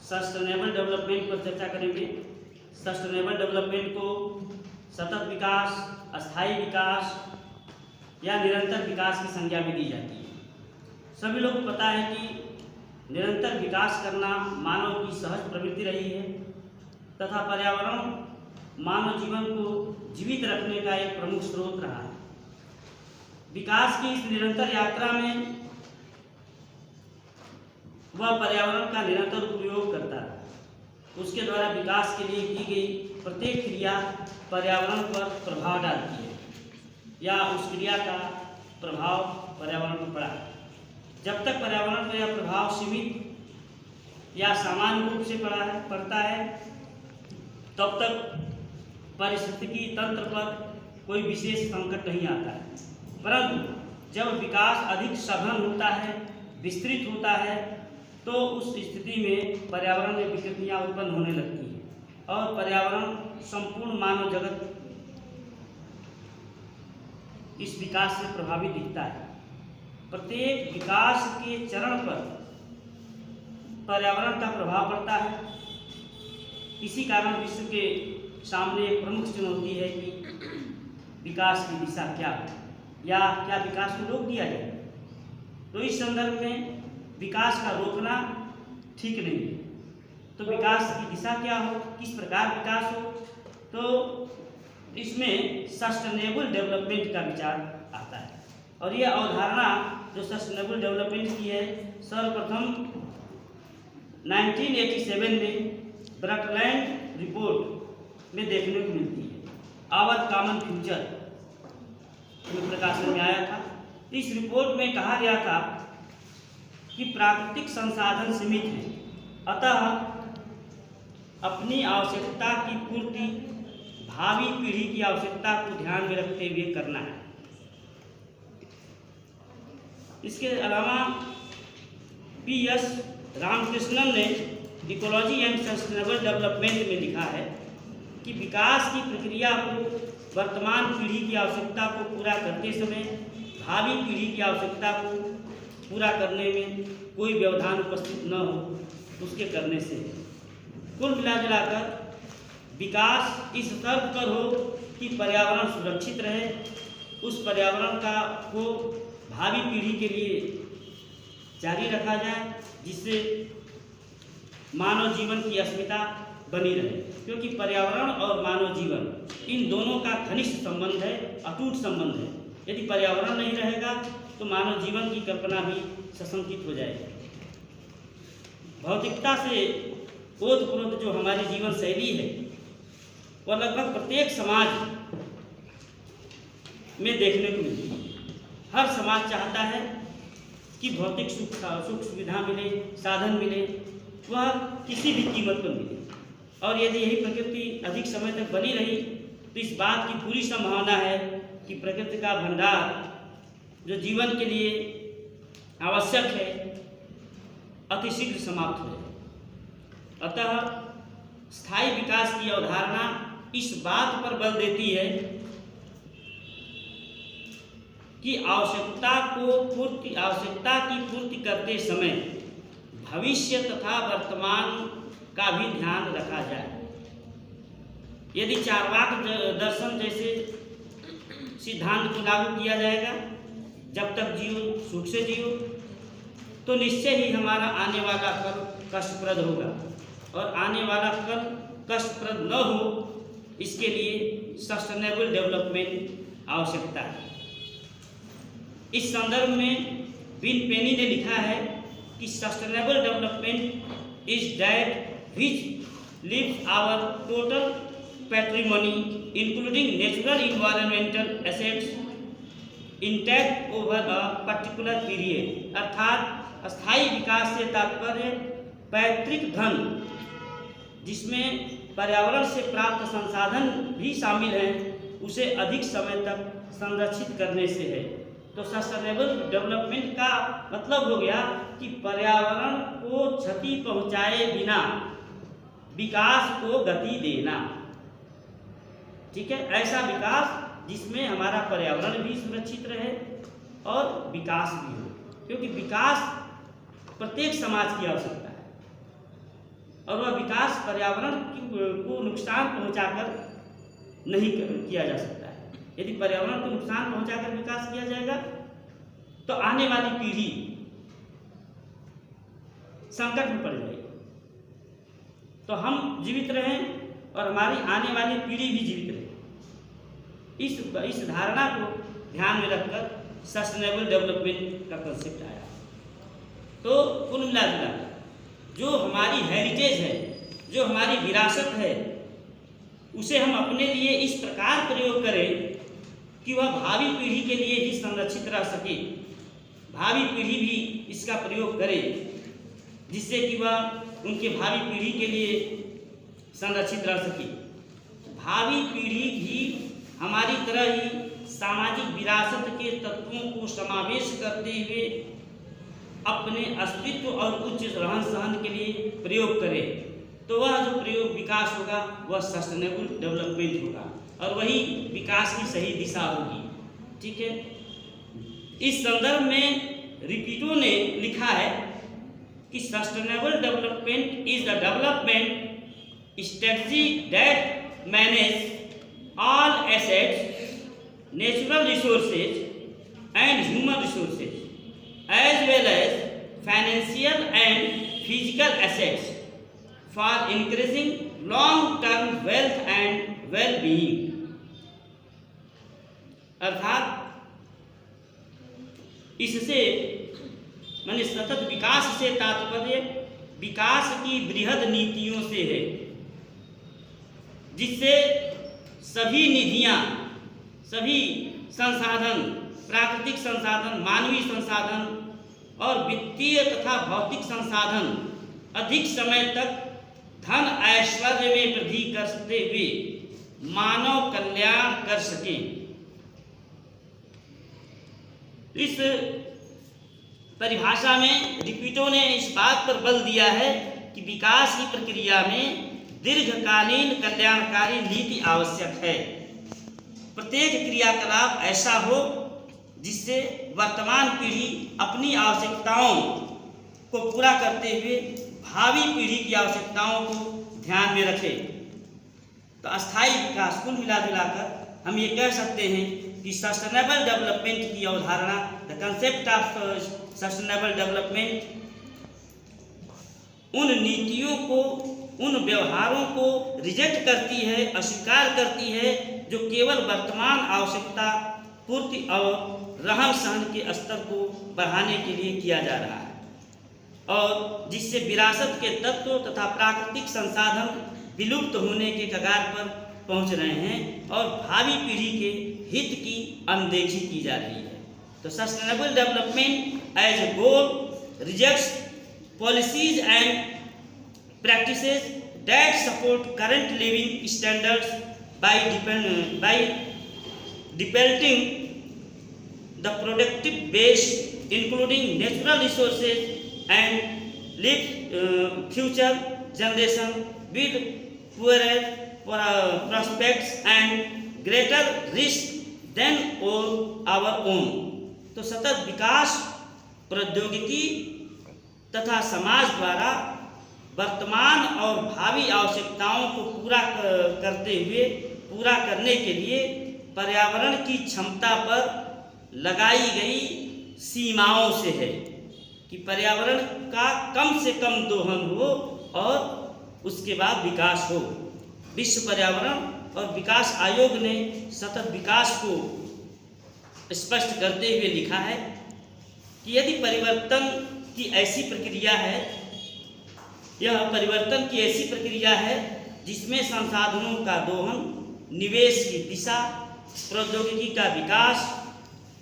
Sustainable development पर चर्चा करेंगे। सस्टेनेबल डेवलपमेंट को सतत विकास, अस्थायी विकास या निरंतर विकास की संज्ञा भी दी जाती है। सभी लोगों को पता है कि निरंतर विकास करना मानव की सहज प्रवृत्ति रही है तथा पर्यावरण मानव जीवन को जीवित रखने का एक प्रमुख स्रोत रहा है। विकास की इस निरंतर यात्रा में वह पर्यावरण का निरंतर उपयोग करता है। उसके द्वारा विकास के लिए की गई प्रत्येक क्रिया पर्यावरण पर प्रभाव डालती है या उस क्रिया का प्रभाव पर्यावरण पर पड़ा। जब तक पर्यावरण पर यह प्रभाव सीमित या सामान्य रूप से पड़ता है तब तक पारिस्थितिकी तंत्र पर कोई विशेष संकट नहीं आता है, परंतु जब विकास अधिक सघन होता है, विस्तृत होता है, तो उस स्थिति में पर्यावरण में विकृतियाँ उत्पन्न होने लगती हैं और पर्यावरण संपूर्ण मानव जगत इस विकास से प्रभावित दिखता है। प्रत्येक विकास के चरण पर पर्यावरण का प्रभाव पड़ता है। इसी कारण विश्व के सामने एक प्रमुख चुनौती है कि विकास की दिशा क्या है या क्या विकास को रोक दिया जाए। तो इस संदर्भ में विकास का रोकना ठीक नहीं है। तो विकास की दिशा क्या हो, किस प्रकार विकास हो, तो इसमें सस्टेनेबल डेवलपमेंट का विचार आता है। और यह अवधारणा जो सस्टेनेबल डेवलपमेंट की है सर्वप्रथम 1987 में ब्रटलैंड रिपोर्ट में देखने को मिलती है। आवर कॉमन फ्यूचर में प्रकाशन में आया था। इस रिपोर्ट में कहा गया था कि प्राकृतिक संसाधन सीमित है, अतः अपनी आवश्यकता की पूर्ति भावी पीढ़ी की आवश्यकता को ध्यान में रखते हुए करना है। इसके अलावा पी.एस. रामकृष्णन ने इकोलॉजी एंड सस्टेनेबल डेवलपमेंट में लिखा है कि विकास की प्रक्रिया को वर्तमान पीढ़ी की आवश्यकता को पूरा करते समय भावी पीढ़ी की आवश्यकता को पूरा करने में कोई व्यवधान उपस्थित न हो उसके करने से कुल मिलाकर विकास इस तर्क पर हो कि पर्यावरण सुरक्षित रहे, उस पर्यावरण को भावी पीढ़ी के लिए जारी रखा जाए जिससे मानव जीवन की अस्मिता बनी रहे, क्योंकि पर्यावरण और मानव जीवन इन दोनों का घनिष्ठ संबंध है, अटूट संबंध है। यदि पर्यावरण नहीं रहेगा तो मानव जीवन की कल्पना भी सशंकित हो जाएगी। भौतिकता से ओतप्रोत जो हमारी जीवन शैली है वह लगभग प्रत्येक समाज में देखने को मिलती है। हर समाज चाहता है कि भौतिक सुख सुविधा मिले, साधन मिले, वह किसी भी कीमत पर मिले। और यदि यही प्रकृति अधिक समय तक बनी रही तो इस बात की पूरी संभावना है कि प्रकृति का भंडार जो जीवन के लिए आवश्यक है अतिशीघ्र समाप्त हो जाए। अतः स्थायी विकास की अवधारणा इस बात पर बल देती है कि आवश्यकता की पूर्ति करते समय भविष्य तथा वर्तमान का भी ध्यान रखा जाए। यदि चार्वाक दर्शन जैसे सिद्धांत को लागू किया जाएगा, जब तक जियो सुख से जियो, तो निश्चय ही हमारा आने वाला कल कष्टप्रद होगा और आने वाला कल कष्टप्रद न हो इसके लिए सस्टेनेबल डेवलपमेंट आवश्यकता है। इस संदर्भ में विन पेनी ने लिखा है कि sustainable development is that which leaves our total patrimony including natural environmental assets intact over a particular period. अर्थात अस्थायी विकास से तात्पर्य पैतृक धन जिसमें पर्यावरण से प्राप्त संसाधन भी शामिल हैं उसे अधिक समय तक संरक्षित करने से है। तो सस्टेनेबल डेवलपमेंट का मतलब हो गया कि पर्यावरण को क्षति पहुंचाए बिना विकास को गति देना। ठीक है, ऐसा विकास जिसमें हमारा पर्यावरण भी सुरक्षित रहे और विकास भी हो, क्योंकि विकास प्रत्येक समाज की आवश्यकता है और वह विकास पर्यावरण को नुकसान पहुंचाकर नहीं किया जा सकता है। यदि पर्यावरण को नुकसान पहुंचाकर विकास किया जाएगा तो आने वाली पीढ़ी संकट में पड़ जाएगी। तो हम जीवित रहें और हमारी आने वाली पीढ़ी भी जीवित रहे, इस धारणा को ध्यान में रखकर सस्टेनेबल डेवलपमेंट का कंसेप्ट आया। तो कुल मिलाकर जो हमारी हेरिटेज है, जो हमारी विरासत है, उसे हम अपने लिए इस प्रकार प्रयोग करें कि वह भावी पीढ़ी के लिए भी संरक्षित रह सके, भावी पीढ़ी भी इसका प्रयोग करे, जिससे कि वह उनके भावी पीढ़ी के लिए संरक्षित रह सके। भावी पीढ़ी भी हमारी तरह ही सामाजिक विरासत के तत्वों को समावेश करते हुए अपने अस्तित्व और उच्च रहन सहन के लिए प्रयोग करे, तो वह जो प्रयोग विकास होगा वह सस्टेनेबल डेवलपमेंट होगा और वही विकास की सही दिशा होगी। ठीक है। इस संदर्भ में रिपीटो ने लिखा है कि sustainable development is the development strategy that manage all assets, natural resources and human resources as well as financial and physical assets for increasing long-term wealth and well-being। अर्थात इससे माने सतत विकास से तात्पर्य विकास की बृहद नीतियों से है, जिससे सभी निधियां, सभी संसाधन, प्राकृतिक संसाधन, मानवीय संसाधन और वित्तीय तथा भौतिक संसाधन अधिक समय तक धन ऐश्वर्य में वृद्धि करते हुए मानव कल्याण कर सकें। इस परिभाषा में रिपीटो ने इस बात पर बल दिया है कि विकास की प्रक्रिया में दीर्घकालीन कल्याणकारी नीति आवश्यक है। प्रत्येक क्रियाकलाप ऐसा हो जिससे वर्तमान पीढ़ी अपनी आवश्यकताओं को पूरा करते हुए भावी पीढ़ी की आवश्यकताओं को ध्यान में रखे। तो अस्थायी विकास कुल मिलाकर हम ये कह सकते हैं कि सस्टेनेबल डेवलपमेंट की अवधारणा, the concept of sustainable development उन नीतियों को, उन व्यवहारों को रिजेक्ट करती है, अस्वीकार करती है जो केवल वर्तमान आवश्यकता पूर्ति और रहन सहन के स्तर को बढ़ाने के लिए किया जा रहा है और जिससे विरासत के तत्व तथा प्राकृतिक संसाधन विलुप्त होने के कगार पर पहुंच रहे हैं और भावी पीढ़ी के हित की अनदेखी की जा रही है। तो sustainable development as a goal rejects policies and practices that support current living standards by depleting the productive base, including natural resources, and leave future generation with poorer prospects and greater risk than our own। तो सतत विकास प्रौद्योगिकी तथा समाज द्वारा वर्तमान और भावी आवश्यकताओं को पूरा करने के लिए पर्यावरण की क्षमता पर लगाई गई सीमाओं से है कि पर्यावरण का कम से कम दोहन हो और उसके बाद विकास हो। विश्व पर्यावरण और विकास आयोग ने सतत विकास को स्पष्ट करते हुए लिखा है कि यदि परिवर्तन की ऐसी प्रक्रिया है, यह परिवर्तन की ऐसी प्रक्रिया है जिसमें संसाधनों का दोहन, निवेश की दिशा, प्रौद्योगिकी का विकास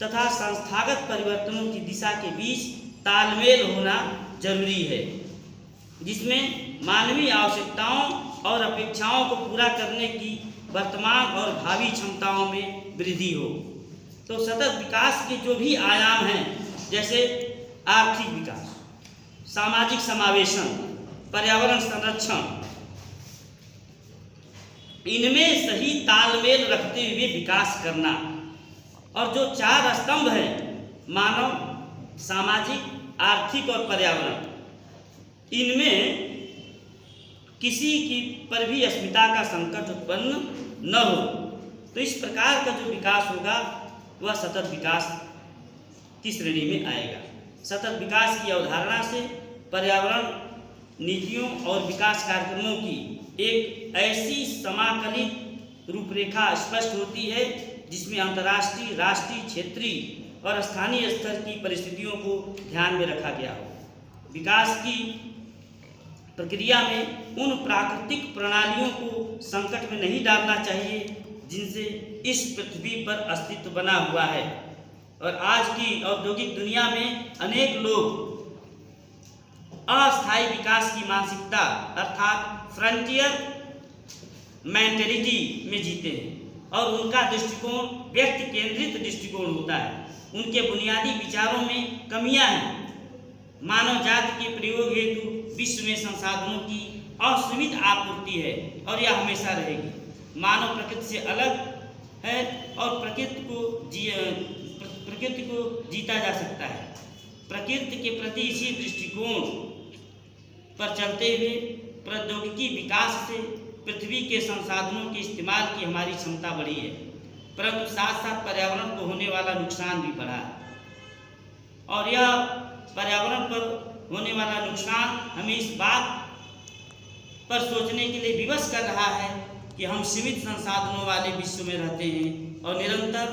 तथा संस्थागत परिवर्तनों की दिशा के बीच तालमेल होना जरूरी है, जिसमें मानवीय आवश्यकताओं और अपेक्षाओं को पूरा करने की वर्तमान और भावी क्षमताओं में वृद्धि हो। तो सतत विकास के जो भी आयाम हैं, जैसे आर्थिक विकास, सामाजिक समावेशन, पर्यावरण संरक्षण, इनमें सही तालमेल रखते हुए विकास करना और जो चार स्तंभ हैं, मानव, सामाजिक, आर्थिक और पर्यावरण, इनमें किसी की पर भी अस्मिता का संकट उत्पन्न न हो। तो इस प्रकार का जो विकास होगा वह सतत विकास की श्रेणी में आएगा। सतत विकास की अवधारणा से पर्यावरण नीतियों और विकास कार्यक्रमों की एक ऐसी समाकलित रूपरेखा स्पष्ट होती है जिसमें अंतर्राष्ट्रीय, राष्ट्रीय, क्षेत्रीय और स्थानीय स्तर की परिस्थितियों को ध्यान में रखा गया हो। विकास की प्रक्रिया में उन प्राकृतिक प्रणालियों को संकट में नहीं डालना चाहिए जिनसे इस पृथ्वी पर अस्तित्व बना हुआ है। और आज की औद्योगिक दुनिया में अनेक लोग अस्थायी विकास की मानसिकता अर्थात फ्रंटियर मेंटेलिटी में जीते हैं और उनका दृष्टिकोण व्यक्ति केंद्रित दृष्टिकोण होता है। उनके बुनियादी विचारों में कमियां हैं। मानव जाति के प्रयोग हेतु विश्व में संसाधनों की असीमित आपूर्ति है और यह हमेशा रहेगी। मानव प्रकृति से अलग है और प्रकृति को जीता जा सकता है। प्रकृति के प्रति इसी दृष्टिकोण पर चलते हुए प्रौद्योगिकी विकास से पृथ्वी के संसाधनों के इस्तेमाल की हमारी क्षमता बढ़ी है, परंतु साथ साथ पर्यावरण को होने वाला नुकसान भी बढ़ा है। और यह पर्यावरण पर होने वाला नुकसान हमें इस बात पर सोचने के लिए विवश कर रहा है कि हम सीमित संसाधनों वाले विश्व में रहते हैं और निरंतर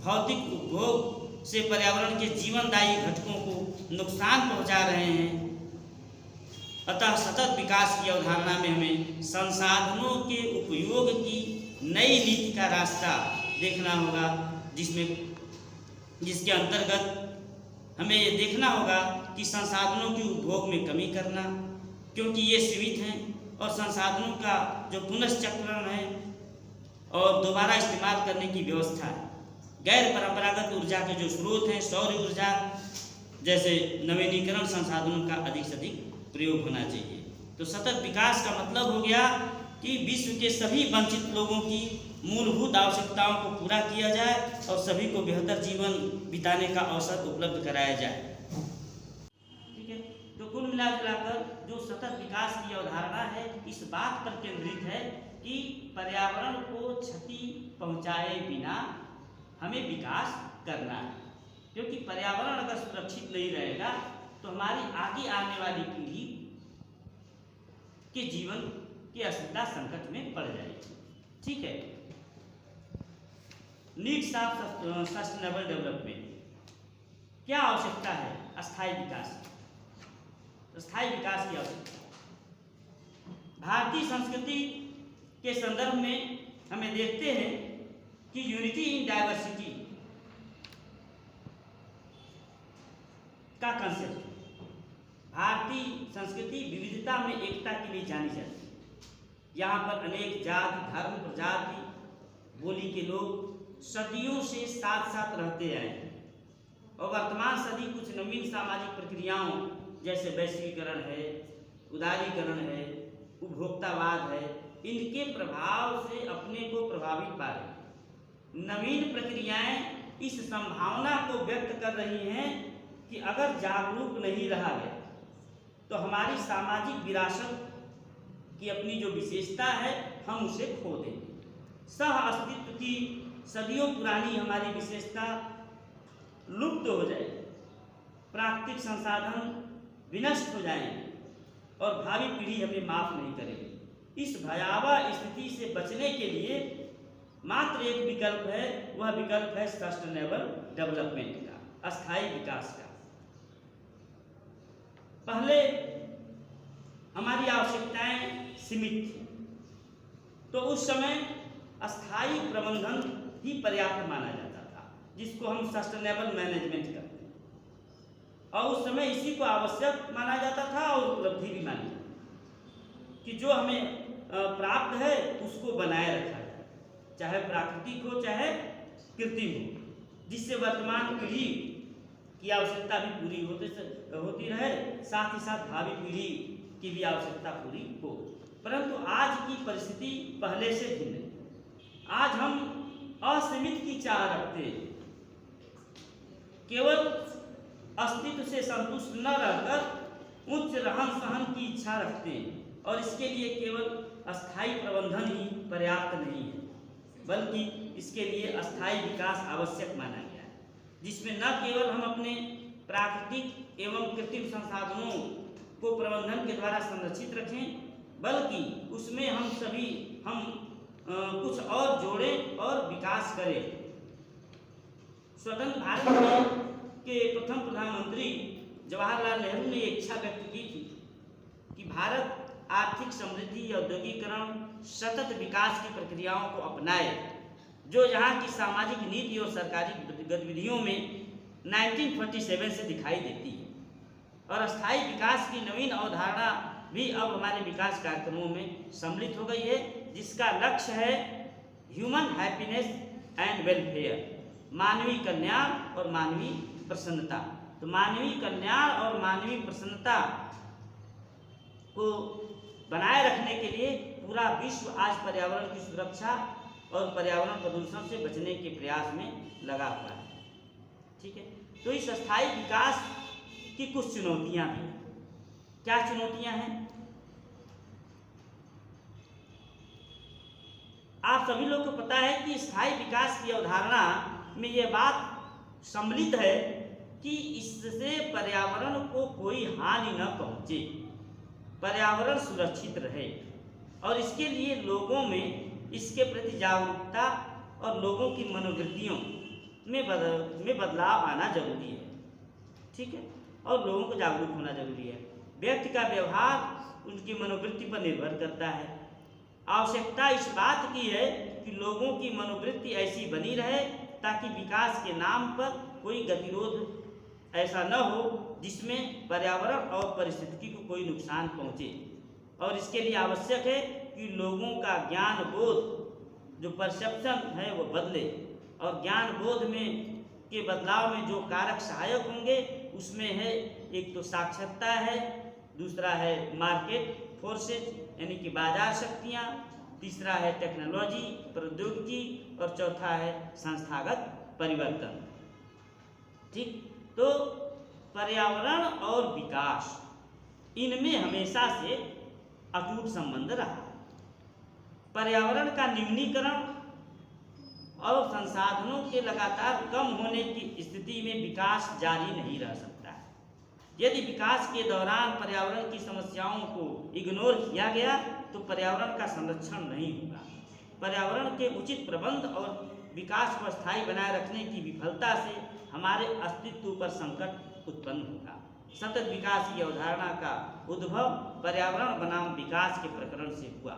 भौतिक उपभोग से पर्यावरण के जीवनदायी घटकों को नुकसान पहुंचा रहे हैं। अतः सतत विकास की अवधारणा में हमें संसाधनों के उपयोग की नई नीति का रास्ता देखना होगा, जिसके अंतर्गत हमें ये देखना होगा कि संसाधनों के उपभोग में कमी करना, क्योंकि ये सीमित हैं, और संसाधनों का जो पुनश्चक्रण है और दोबारा इस्तेमाल करने की व्यवस्था है। गैर परंपरागत ऊर्जा के जो स्रोत हैं, सौर ऊर्जा जैसे नवीनीकरण संसाधनों का अधिक से अधिक प्रयोग होना चाहिए। तो सतत विकास का मतलब हो गया कि विश्व के सभी वंचित लोगों की मूलभूत आवश्यकताओं को पूरा किया जाए और सभी को बेहतर जीवन बिताने का अवसर उपलब्ध कराया जाए। ठीक है, तो कुल मिलाकर जो सतत विकास की अवधारणा है इस बात पर केंद्रित है कि पर्यावरण को क्षति पहुंचाए बिना हमें विकास करना है, क्योंकि पर्यावरण अगर सुरक्षित नहीं रहेगा तो हमारी आगे आने वाली पीढ़ी के जीवन की अस्मिता संकट में पड़ जाएगी। ठीक है, नीड्स ऑफ सस्टेनेबल डेवलपमेंट, क्या आवश्यकता है अस्थायी विकास की? स्थायी विकास की आवश्यकता भारतीय संस्कृति के संदर्भ में हमें देखते हैं कि यूनिटी इन डाइवर्सिटी का कंसेप्ट, भारतीय संस्कृति विविधता में एकता के लिए जानी जाती है। यहाँ पर अनेक जाति, धर्म, प्रजाति, बोली के लोग सदियों से साथ साथ रहते आए हैं और वर्तमान सदी कुछ नवीन सामाजिक प्रक्रियाओं जैसे वैश्वीकरण है, उदारीकरण है, उपभोक्तावाद है, इनके प्रभाव से अपने को प्रभावित पा रही है। नवीन प्रक्रियाएं इस संभावना को व्यक्त कर रही हैं कि अगर जागरूक नहीं रहा गया तो हमारी सामाजिक विरासत की अपनी जो विशेषता है हम उसे खो देंगे। सह अस्तित्व की सदियों पुरानी हमारी विशेषता लुप्त हो जाएगी, प्राकृतिक संसाधन विनष्ट हो जाएंगे और भावी पीढ़ी हमें माफ नहीं करेगी। इस भयावह स्थिति से बचने के लिए मात्र एक विकल्प है, वह विकल्प है सस्टेनेबल डेवलपमेंट का, अस्थायी विकास का। पहले हमारी आवश्यकताएं सीमित थी, तो उस समय अस्थायी प्रबंधन ही पर्याप्त माना जाता था, जिसको हम सस्टेनेबल मैनेजमेंट करते हैं, और उस समय इसी को आवश्यक माना जाता था और उपलब्धि भी मानी जाती कि जो हमें प्राप्त है उसको बनाए रखा जाए, चाहे प्राकृतिक हो चाहे कृत्रिम हो, जिससे वर्तमान पीढ़ी की आवश्यकता भी पूरी होती रहे, साथ ही साथ भावी पीढ़ी की भी आवश्यकता पूरी हो। परंतु आज की परिस्थिति पहले से भिन्न है। आज हम असीमित की चाह रखते हैं, केवल अस्तित्व से संतुष्ट न रहकर उच्च रहन सहन की इच्छा रखते हैं। और इसके लिए केवल अस्थायी प्रबंधन ही पर्याप्त नहीं है, बल्कि इसके लिए अस्थायी विकास आवश्यक माना गया है, जिसमें न केवल हम अपने प्राकृतिक एवं कृत्रिम संसाधनों को प्रबंधन के द्वारा संरक्षित रखें, बल्कि उसमें हम कुछ और जोड़ें और विकास करें। स्वतंत्र भारत के प्रथम प्रधानमंत्री जवाहरलाल नेहरू ने एक इच्छा व्यक्त की थी कि भारत आर्थिक समृद्धि, औद्योगिकरण, सतत विकास की प्रक्रियाओं को अपनाए, जो यहाँ की सामाजिक नीति और सरकारी गतिविधियों में 1947 से दिखाई देती है। और अस्थायी विकास की नवीन अवधारणा भी अब हमारे विकास कार्यक्रमों में सम्मिलित हो गई है, जिसका लक्ष्य है ह्यूमन हैप्पीनेस एंड वेलफेयर, मानवीय कल्याण और मानवीय प्रसन्नता। तो मानवीय कल्याण और मानवीय प्रसन्नता को बनाए रखने के लिए पूरा विश्व आज पर्यावरण की सुरक्षा और पर्यावरण प्रदूषण से बचने के प्रयास में लगा हुआ है। ठीक है, तो इस अस्थायी विकास की कुछ चुनौतियां भी हैं। क्या चुनौतियां हैं? आप सभी लोग को पता है कि स्थायी विकास की अवधारणा में यह बात सम्मिलित है कि इससे पर्यावरण को कोई हानि न पहुंचे, पर्यावरण सुरक्षित रहे, और इसके लिए लोगों में इसके प्रति जागरूकता और लोगों की मनोवृत्तियों में बदलाव आना जरूरी है। ठीक है, और लोगों को जागरूक होना जरूरी है। व्यक्ति का व्यवहार उनकी मनोवृत्ति पर निर्भर करता है। आवश्यकता इस बात की है कि लोगों की मनोवृत्ति ऐसी बनी रहे ताकि विकास के नाम पर कोई गतिरोध ऐसा न हो जिसमें पर्यावरण और पारिस्थितिकी को कोई नुकसान पहुंचे। और इसके लिए आवश्यक है कि लोगों का ज्ञान बोध, जो परसेप्शन है, वो बदले, और ज्ञान बोध में के बदलाव में जो कारक सहायक होंगे उसमें है, एक तो साक्षरता है, दूसरा है मार्केट फोर्सेज यानी कि बाजार शक्तियाँ, तीसरा है टेक्नोलॉजी, प्रौद्योगिकी, और चौथा है संस्थागत परिवर्तन। ठीक, तो पर्यावरण और विकास, इनमें हमेशा से अटूट संबंध रहा। पर्यावरण का न्यूनीकरण और संसाधनों के लगातार कम होने की स्थिति में विकास जारी नहीं रह सकता है। यदि विकास के दौरान पर्यावरण की समस्याओं को इग्नोर किया गया तो पर्यावरण का संरक्षण नहीं होगा। पर्यावरण के उचित प्रबंध और विकास को स्थायी बनाए रखने की विफलता से हमारे अस्तित्व पर संकट उत्पन्न होगा। सतत विकास की अवधारणा का उद्भव पर्यावरण बनाम विकास के प्रकरण से हुआ।